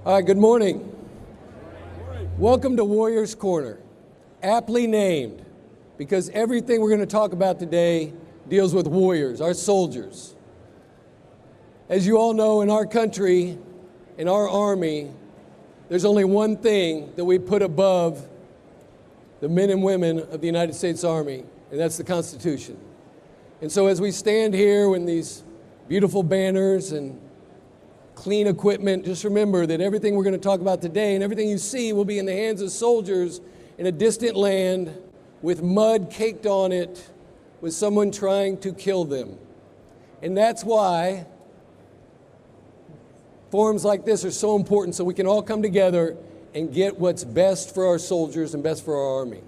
All right, good morning. Welcome to Warriors Corner, aptly named, because everything we're going to talk about today deals with warriors, our soldiers. As you all know, in our country, in our army, there's only one thing that we put above the men and women of the United States Army, and that's the Constitution. And so as we stand here with these beautiful banners and clean equipment, just remember that everything we're going to talk about today and everything you see will be in the hands of soldiers in a distant land with mud caked on it, with someone trying to kill them. And that's why forums like this are so important, so we can all come together and get what's best for our soldiers and best for our Army.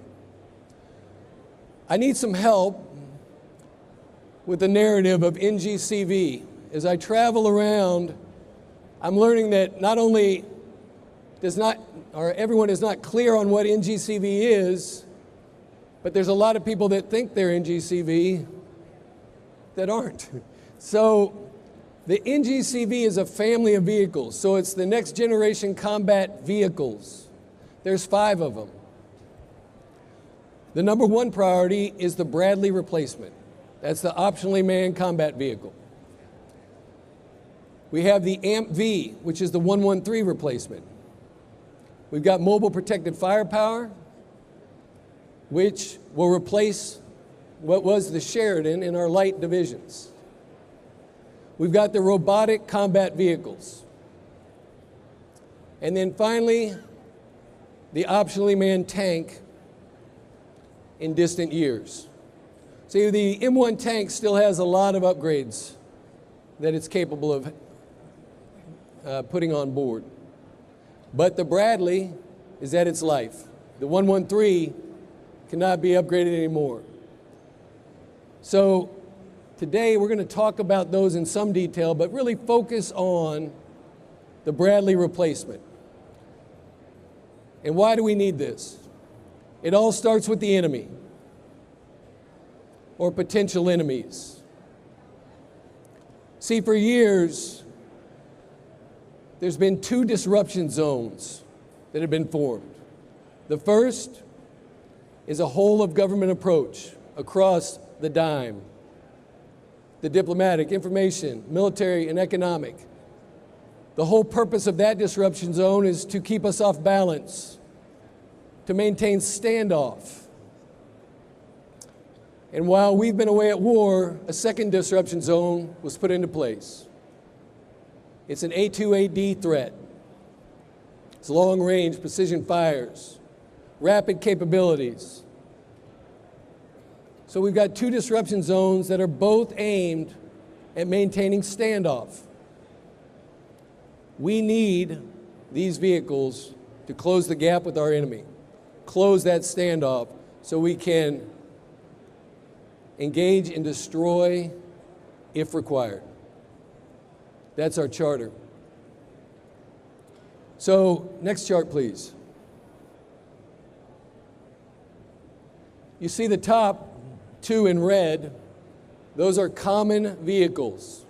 I need some help with the narrative of NGCV. As I travel around, I'm learning that not only everyone is not clear on what NGCV is, but there's a lot of people that think they're NGCV that aren't. So the NGCV is a family of vehicles. So it's the next generation combat vehicles. There's 5 of them. The number 1 priority is the Bradley replacement. That's the optionally manned combat vehicle. We have the AMP-V, which is the 113 replacement. We've got mobile protected firepower, which will replace what was the Sheridan in our light divisions. We've got the robotic combat vehicles. And then finally, the optionally manned tank in distant years. See, the M1 tank still has a lot of upgrades that it's capable of putting on board. But the Bradley is at its life. The 113 cannot be upgraded anymore. So today we're going to talk about those in some detail, but really focus on the Bradley replacement. And why do we need this? It all starts with the enemy or potential enemies. See, for years, there's been 2 disruption zones that have been formed. The first is a whole of government approach across the dime. The diplomatic, information, military, and economic. The whole purpose of that disruption zone is to keep us off balance, to maintain standoff. And while we've been away at war, a second disruption zone was put into place. It's an A2AD threat. It's long-range precision fires, rapid capabilities. So we've got 2 disruption zones that are both aimed at maintaining standoff. We need these vehicles to close the gap with our enemy, close that standoff so we can engage and destroy if required. That's our charter. So, next chart, please. You see the top 2 in red, those are common vehicles.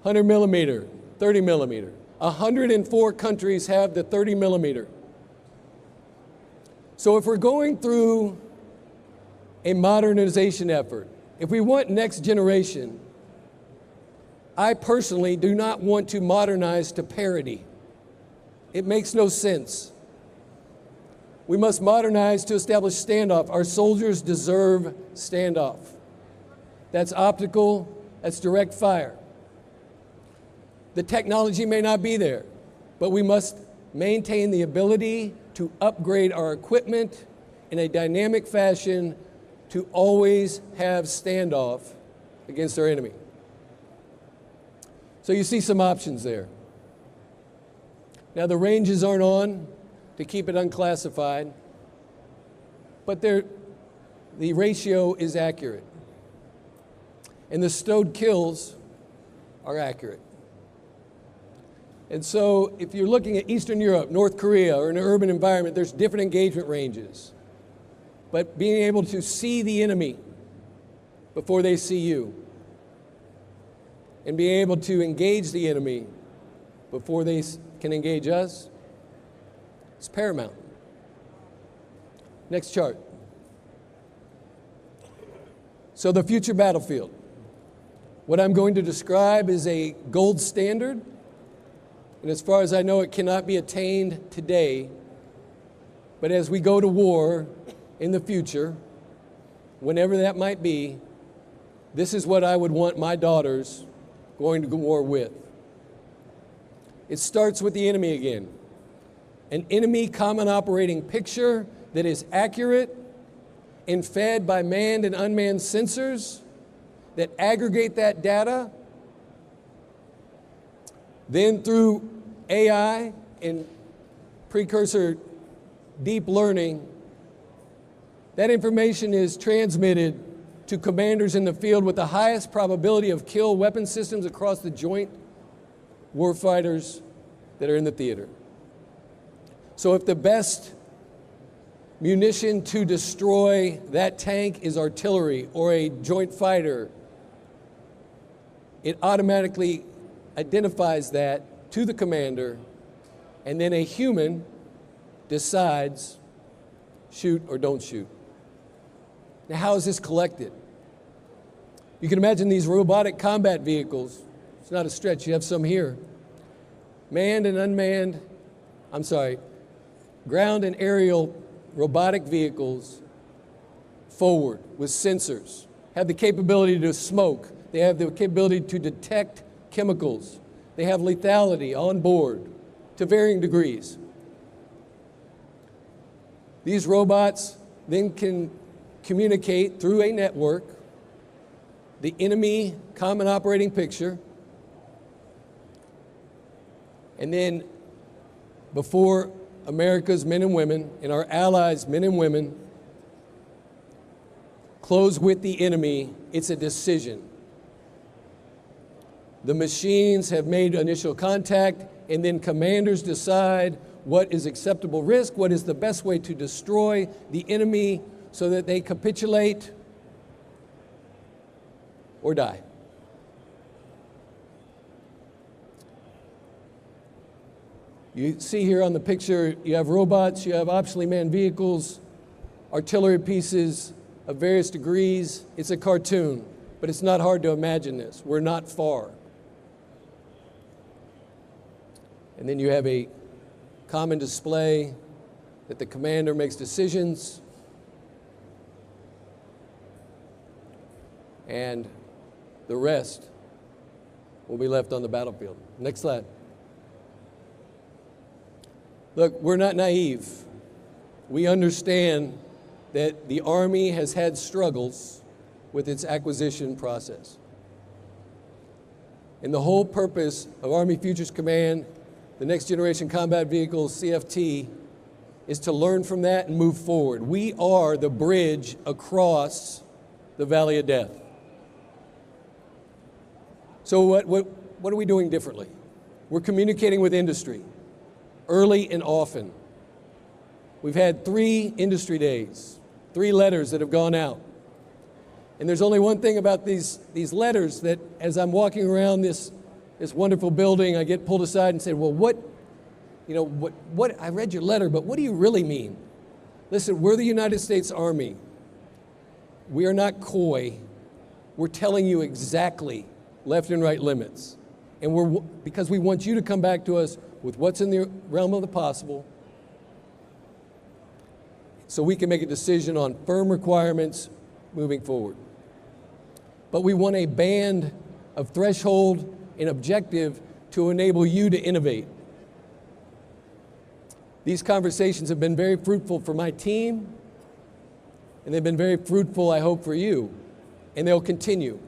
100 millimeter, 30 millimeter. 104 countries have the 30 millimeter. So if we're going through a modernization effort, if we want next generation, I personally do not want to modernize to parity. It makes no sense. We must modernize to establish standoff. Our soldiers deserve standoff. That's optical, that's direct fire. The technology may not be there, but we must maintain the ability to upgrade our equipment in a dynamic fashion to always have standoff against our enemy. So you see some options there. Now the ranges aren't on to keep it unclassified, but the ratio is accurate. And the stowed kills are accurate. And so if you're looking at Eastern Europe, North Korea, or an urban environment, there's different engagement ranges. But being able to see the enemy before they see you, and being able to engage the enemy before they can engage us, is paramount. Next chart. So the future battlefield. What I'm going to describe is a gold standard, and as far as I know, it cannot be attained today. But as we go to war in the future, whenever that might be, this is what I would want my daughters going to war with. It starts with the enemy again. An enemy common operating picture that is accurate and fed by manned and unmanned sensors that aggregate that data. Then through AI and precursor deep learning, that information is transmitted to commanders in the field with the highest probability of kill weapon systems across the joint warfighters that are in the theater. So if the best munition to destroy that tank is artillery or a joint fighter, it automatically identifies that to the commander, and then a human decides shoot or don't shoot. Now, how is this collected? You can imagine these robotic combat vehicles. It's not a stretch, you have some here. Manned and unmanned, ground and aerial robotic vehicles forward with sensors, have the capability to smoke, they have the capability to detect chemicals, they have lethality on board to varying degrees. These robots then can communicate through a network the enemy common operating picture, and then before America's men and women and our allies' men and women close with the enemy, it's a decision. The machines have made initial contact, and then commanders decide what is acceptable risk, what is the best way to destroy the enemy so that they capitulate or die. You see here on the picture, you have robots, you have optionally manned vehicles, artillery pieces of various degrees. It's a cartoon, but it's not hard to imagine this. We're not far. And then you have a common display that the commander makes decisions, and the rest will be left on the battlefield. Next slide. Look, we're not naive. We understand that the Army has had struggles with its acquisition process. And the whole purpose of Army Futures Command, the Next Generation Combat Vehicles, CFT, is to learn from that and move forward. We are the bridge across the Valley of Death. So what are we doing differently? We're communicating with industry early and often. We've had 3 industry days, 3 letters that have gone out. And there's only one thing about these letters that as I'm walking around this wonderful building, I get pulled aside and say, well, what, I read your letter, but what do you really mean? Listen, we're the United States Army. We are not coy. We're telling you exactly left and right limits. And because we want you to come back to us with what's in the realm of the possible so we can make a decision on firm requirements moving forward. But we want a band of threshold and objective to enable you to innovate. These conversations have been very fruitful for my team, and they've been very fruitful, I hope, for you, and they'll continue.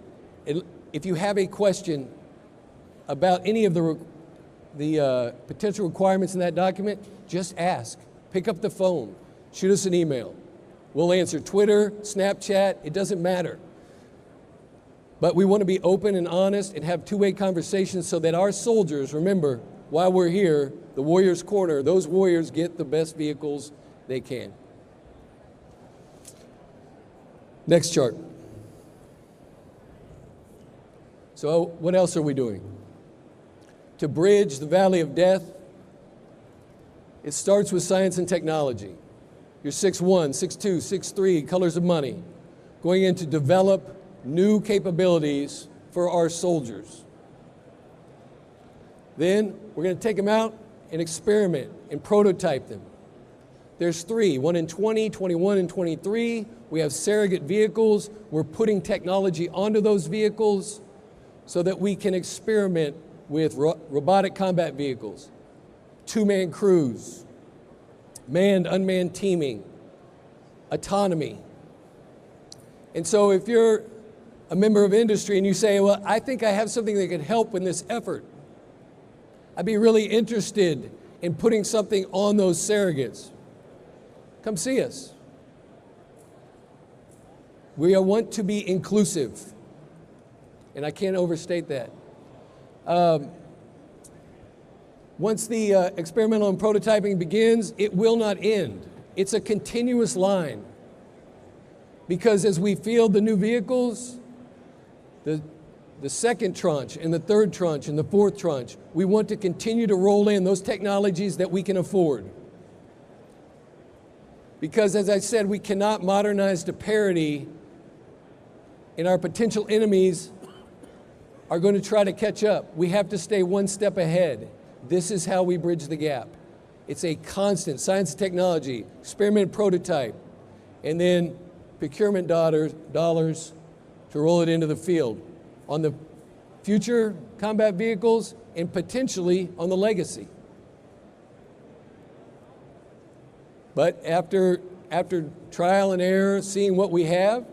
If you have a question about any of the potential requirements in that document, just ask. Pick up the phone. Shoot us an email. We'll answer Twitter, Snapchat, it doesn't matter. But we want to be open and honest and have two-way conversations so that our soldiers, remember, while we're here, the Warriors Corner, those warriors get the best vehicles they can. Next chart. So what else are we doing? to bridge the valley of death, it starts with science and technology. Your 6'1", 6'2", 6'3", colors of money, going in to develop new capabilities for our soldiers. Then we're going to take them out and experiment and prototype them. There's 3, one in 20, 21, and 23. We have surrogate vehicles. We're putting technology onto those vehicles so that we can experiment with robotic combat vehicles, 2-man crews, manned, unmanned teaming, autonomy. And so if you're a member of industry and you say, well, I think I have something that could help in this effort, I'd be really interested in putting something on those surrogates, come see us. We want to be inclusive, and I can't overstate that. Once the experimental and prototyping begins, it will not end. It's a continuous line, because as we field the new vehicles, the second tranche and the third tranche and the fourth tranche, we want to continue to roll in those technologies that we can afford. Because as I said, we cannot modernize to parity, and our potential enemies are going to try to catch up. We have to stay one step ahead. This is how we bridge the gap. It's a constant science and technology, experiment prototype, and then procurement dollars to roll it into the field on the future combat vehicles and potentially on the legacy. But after trial and error, seeing what we have,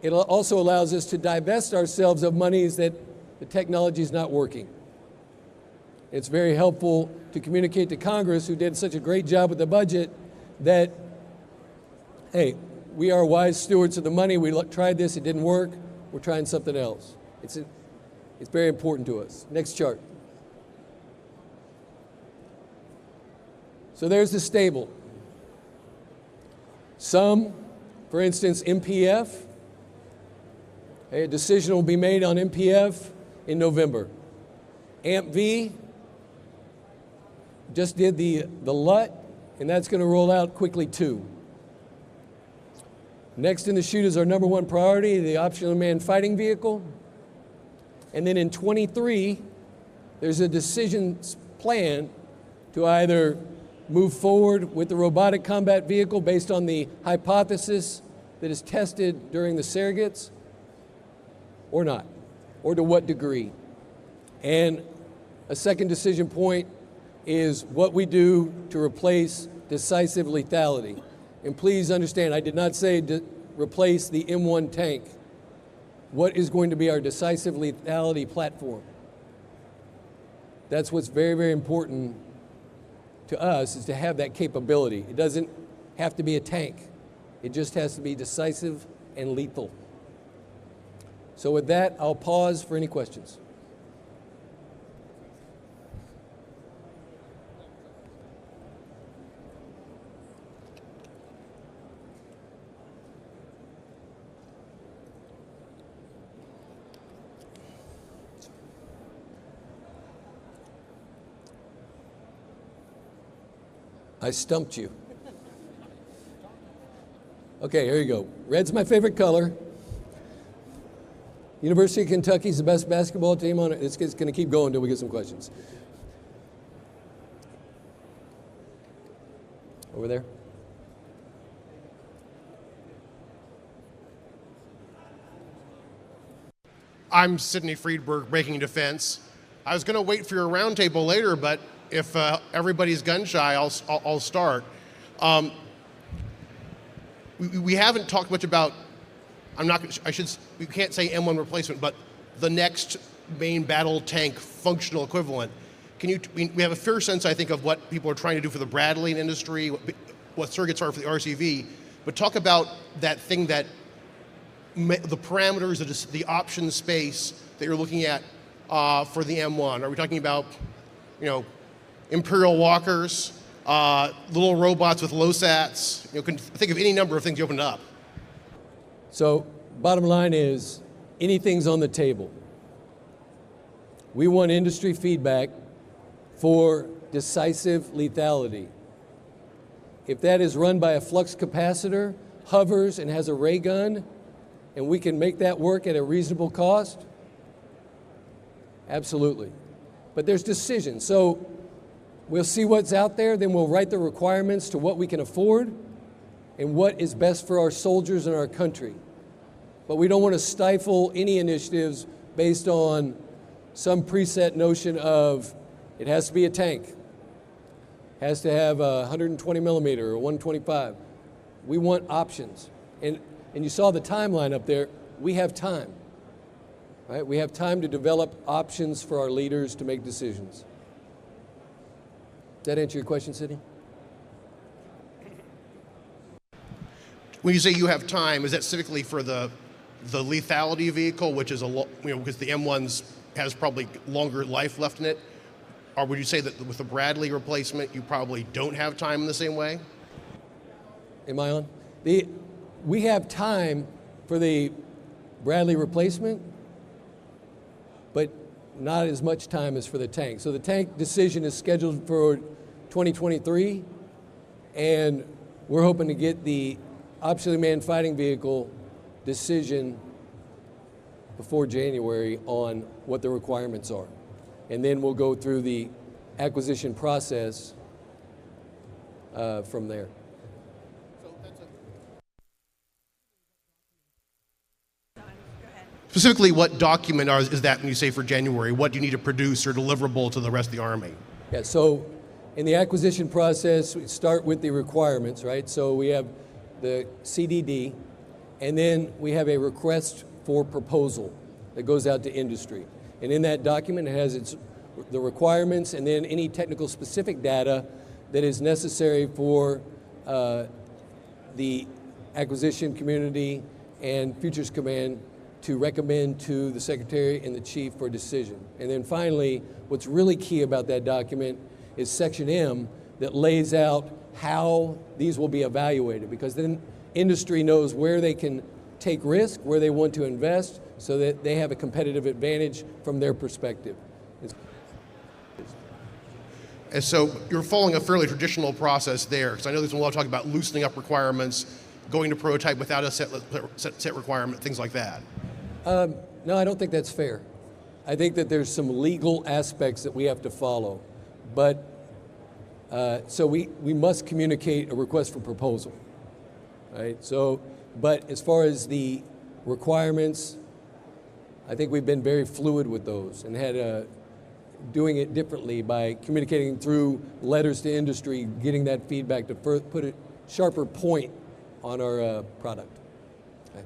it also allows us to divest ourselves of monies that the technology is not working. It's very helpful to communicate to Congress, who did such a great job with the budget, that, hey, we are wise stewards of the money. We tried this, it didn't work. We're trying something else. It's very important to us. Next chart. So there's the stable. Some, for instance, MPF. A decision will be made on MPF in November. AMP-V just did the LUT, and that's going to roll out quickly too. Next in the chute is our number 1 priority, the optional unmanned fighting vehicle. And then in 23, there's a decision plan to either move forward with the robotic combat vehicle based on the hypothesis that is tested during the surrogates, or not, or to what degree. And a second decision point is what we do to replace decisive lethality. And please understand, I did not say to replace the M1 tank. What is going to be our decisive lethality platform? That's what's very, very important to us, is to have that capability. It doesn't have to be a tank. It just has to be decisive and lethal. So with that, I'll pause for any questions. I stumped you. Okay, here you go. Red's my favorite color. University of Kentucky's the best basketball team on it. It's going to keep going until we get some questions. Over there. I'm Sidney Friedberg, Breaking Defense. I was going to wait for your roundtable later, but if everybody's gun shy, I'll start. We haven't talked much about, we can't say M1 replacement, but the next main battle tank functional equivalent. We have a fair sense, I think, of what people are trying to do for the Bradley industry, what surrogates are for the RCV, but talk about that thing that, the parameters, the option space that you're looking at for the M1. Are we talking about, Imperial Walkers, little robots with LOSATs? Can think of any number of things you opened up. So bottom line is, anything's on the table. We want industry feedback for decisive lethality. If that is run by a flux capacitor, hovers, and has a ray gun, and we can make that work at a reasonable cost, absolutely. But there's decisions. So we'll see what's out there, then we'll write the requirements to what we can afford and what is best for our soldiers and our country. But we don't want to stifle any initiatives based on some preset notion of it has to be a tank, has to have a 120 millimeter or 125. We want options. And you saw the timeline up there. We have time, right? We have time to develop options for our leaders to make decisions. Does that answer your question, Sidney? When you say you have time, is that specifically for the lethality vehicle, which is because the M1's has probably longer life left in it? Or would you say that with the Bradley replacement, you probably don't have time in the same way? Am I on? We have time for the Bradley replacement, but not as much time as for the tank. So the tank decision is scheduled for 2023, and we're hoping to get the optionally manned fighting vehicle decision before January on what the requirements are. And then we'll go through the acquisition process from there. Specifically, what document is that when you say for January? What do you need to produce or deliverable to the rest of the Army? Yeah, so in the acquisition process, we start with the requirements, right? So we have the CDD, and then we have a request for proposal that goes out to industry. And in that document, it has the requirements and then any technical specific data that is necessary for the acquisition community and Futures Command to recommend to the Secretary and the Chief for decision. And then finally, what's really key about that document is Section M that lays out how these will be evaluated, because then industry knows where they can take risk, where they want to invest, so that they have a competitive advantage from their perspective. And so you're following a fairly traditional process there, because I know there's a lot of talk about loosening up requirements, going to prototype without a set requirement, things like that. No, I don't think that's fair. I think that there's some legal aspects that we have to follow. But, so we must communicate a request for proposal, right? So, but as far as the requirements, I think we've been very fluid with those and had doing it differently by communicating through letters to industry, getting that feedback to put a sharper point on our product. Okay.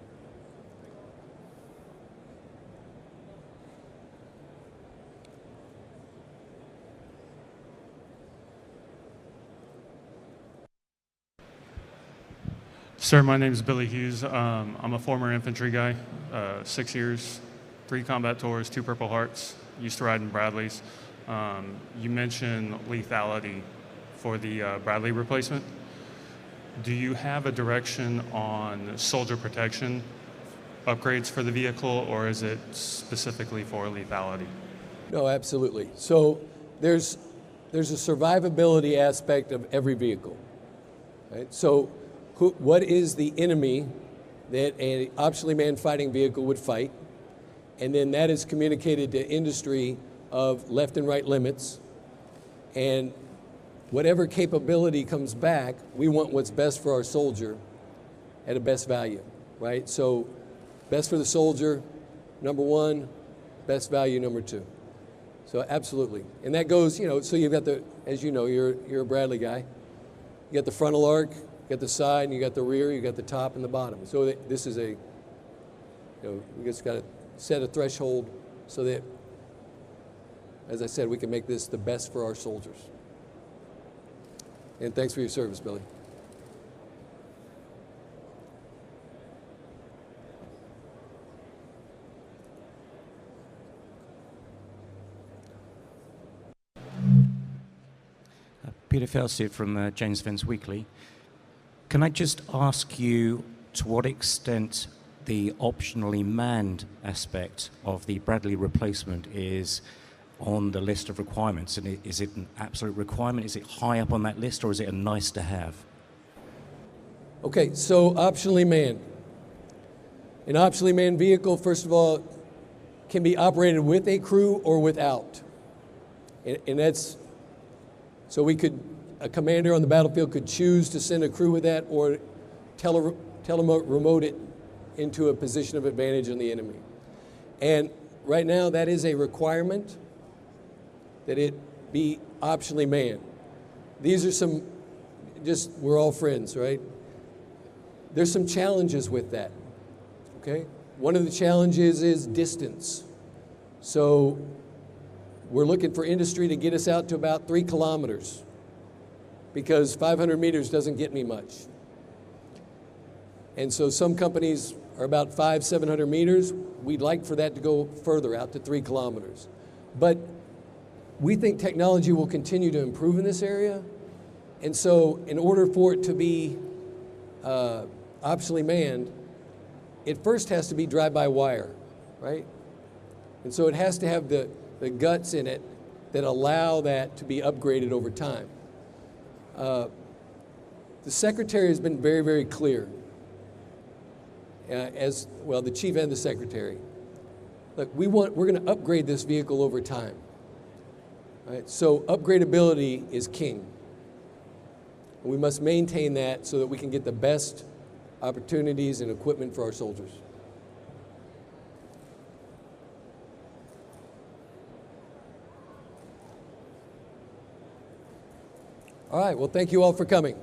Sir, my name is Billy Hughes. I'm a former infantry guy, 6 years, 3 combat tours, 2 Purple Hearts, used to ride in Bradleys. You mentioned lethality for the Bradley replacement. Do you have a direction on soldier protection upgrades for the vehicle, or is it specifically for lethality? No, absolutely. So there's a survivability aspect of every vehicle, right? So what is the enemy that an optionally manned fighting vehicle would fight? And then that is communicated to industry of left and right limits. And whatever capability comes back, we want what's best for our soldier at a best value, right? So best for the soldier, number 1, best value, number 2. So absolutely. And that goes, so you've got as you know, you're a Bradley guy. You got the frontal arc, you got the side, and you got the rear, you got the top and the bottom. So this is we just got to set a threshold so that, as I said, we can make this the best for our soldiers. And thanks for your service, Billy. Peter Felsuit from James Vance Weekly. Can I just ask you to what extent the optionally manned aspect of the Bradley replacement is on the list of requirements? And is it an absolute requirement? Is it high up on that list, or is it a nice to have? Okay, so optionally manned. An optionally manned vehicle, first of all, can be operated with a crew or without. And that's, so a commander on the battlefield could choose to send a crew with that or remote it into a position of advantage on the enemy. And right now, that is a requirement that it be optionally manned. These are some, we're all friends, right? There's some challenges with that, okay? One of the challenges is distance. So we're looking for industry to get us out to about 3 kilometers because 500 meters doesn't get me much. And so some companies are about 700 meters. We'd like for that to go further out to 3 kilometers. But we think technology will continue to improve in this area. And so in order for it to be optionally manned, it first has to be drive-by-wire, right? And so it has to have the guts in it that allow that to be upgraded over time. The Secretary has been very, very clear, as well, the Chief and the Secretary. Look, we're going to upgrade this vehicle over time. Right? So upgradability is king. And we must maintain that so that we can get the best opportunities and equipment for our soldiers. All right, well, thank you all for coming.